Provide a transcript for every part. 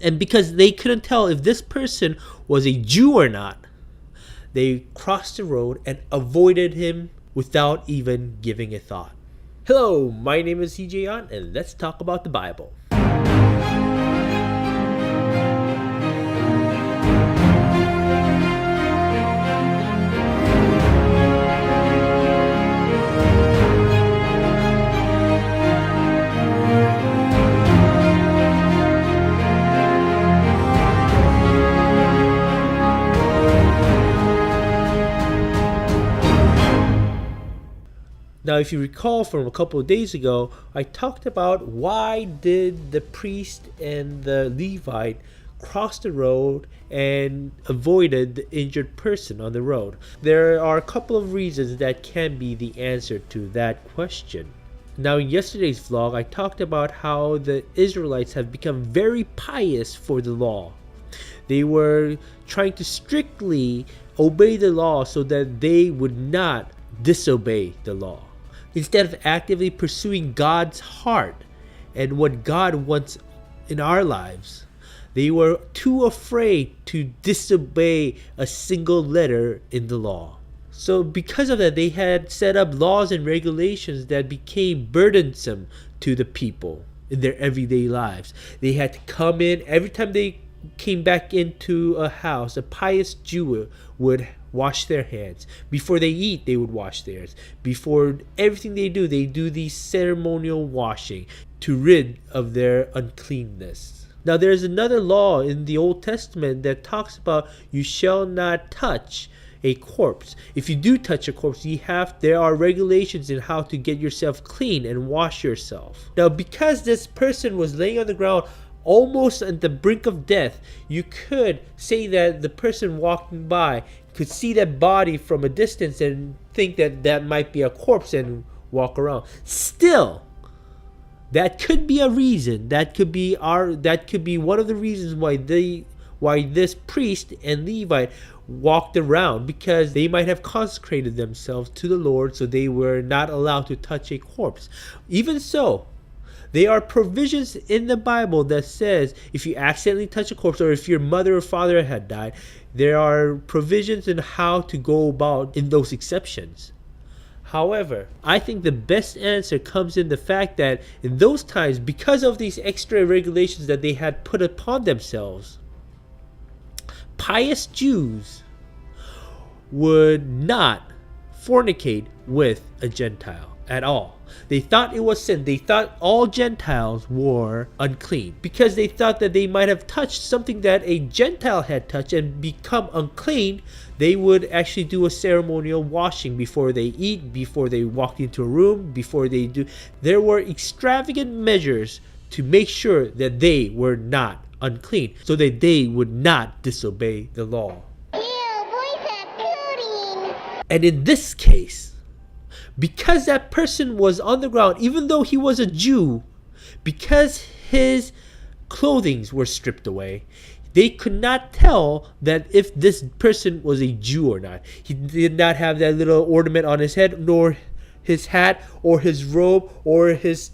And because they couldn't tell if this person was a Jew or not, they crossed the road and avoided him without even giving a thought. Hello, my name is Hee-Jae, and let's talk about the Bible. Now, if you recall from a couple of days ago, I talked about why did the priest and the Levite cross the road and avoided the injured person on the road. There are a couple of reasons that can be the answer to that question. Now, in yesterday's vlog, I talked about how the Israelites have become very pious for the law. They were trying to strictly obey the law so that they would not disobey the law. Instead of actively pursuing God's heart and what God wants in our lives, they were too afraid to disobey a single letter in the law. So because of that, they had set up laws and regulations that became burdensome to the people in their everyday lives. They had to come in every time they came back into a house. A pious Jew would wash their hands. Before they eat, they would wash theirs. Before everything they do the ceremonial washing to rid of their uncleanness. Now, there's another law in the Old Testament that talks about you shall not touch a corpse. If you do touch a corpse, there are regulations in how to get yourself clean and wash yourself. Now, because this person was laying on the ground almost at the brink of death, you could say that the person walking by could see that body from a distance and think that that might be a corpse and walk around. Still, that could be a reason. That could be one of the reasons why this priest and Levite walked around, because they might have consecrated themselves to the Lord, so they were not allowed to touch a corpse. Even so, there are provisions in the Bible that says if you accidentally touch a corpse, or if your mother or father had died, there are provisions in how to go about in those exceptions. However, I think the best answer comes in the fact that in those times, because of these extra regulations that they had put upon themselves, pious Jews would not fornicate with a Gentile at all. They thought it was sin. They thought all Gentiles were unclean because they thought that they might have touched something that a Gentile had touched and become unclean. They would actually do a ceremonial washing before they eat, before they walked into a room, before they do. There were extravagant measures to make sure that they were not unclean, so that they would not disobey the law. And in this case, because that person was on the ground, even though he was a Jew, because his clothing were stripped away, they could not tell that if this person was a Jew or not. He did not have that little ornament on his head, nor his hat, or his robe, or his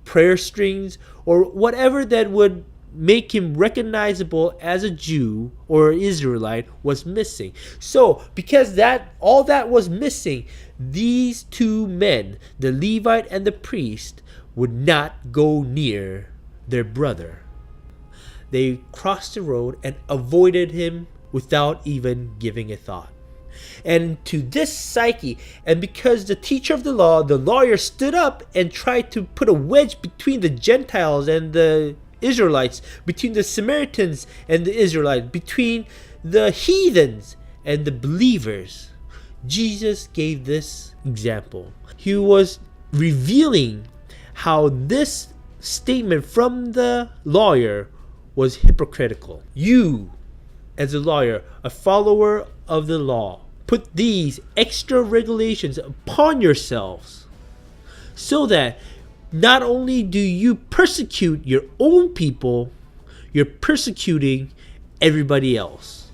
prayer strings, or whatever that would make him recognizable as a Jew or Israelite was missing. So because all that was missing, these two men, the Levite and the priest, would not go near their brother. They crossed the road and avoided him without even giving a thought. And to this psyche, and because the teacher of the law, the lawyer, stood up and tried to put a wedge between the Gentiles and the Israelites, between the Samaritans and the Israelites, between the heathens and the believers, Jesus gave this example. He was revealing how this statement from the lawyer was hypocritical. You, as a lawyer, a follower of the law, put these extra regulations upon yourselves so that not only do you persecute your own people, you're persecuting everybody else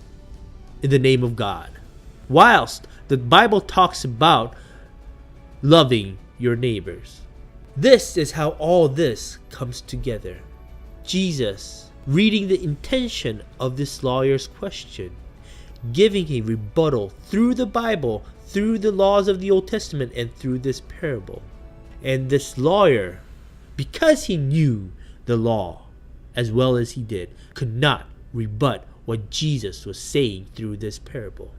in the name of God. Whilst the Bible talks about loving your neighbors. This is how all this comes together. Jesus, reading the intention of this lawyer's question, giving a rebuttal through the Bible, through the laws of the Old Testament, and through this parable. And this lawyer, because he knew the law as well as he did, could not rebut what Jesus was saying through this parable.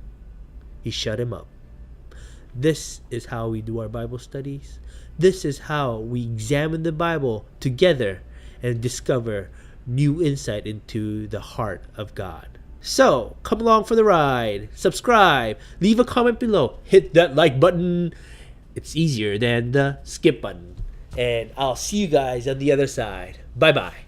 He shut him up. This is how we do our Bible studies. This is how we examine the Bible together and discover new insight into the heart of God. So, come along for the ride. Subscribe. Leave a comment below. Hit that like button. It's easier than the skip button. And I'll see you guys on the other side. Bye-bye.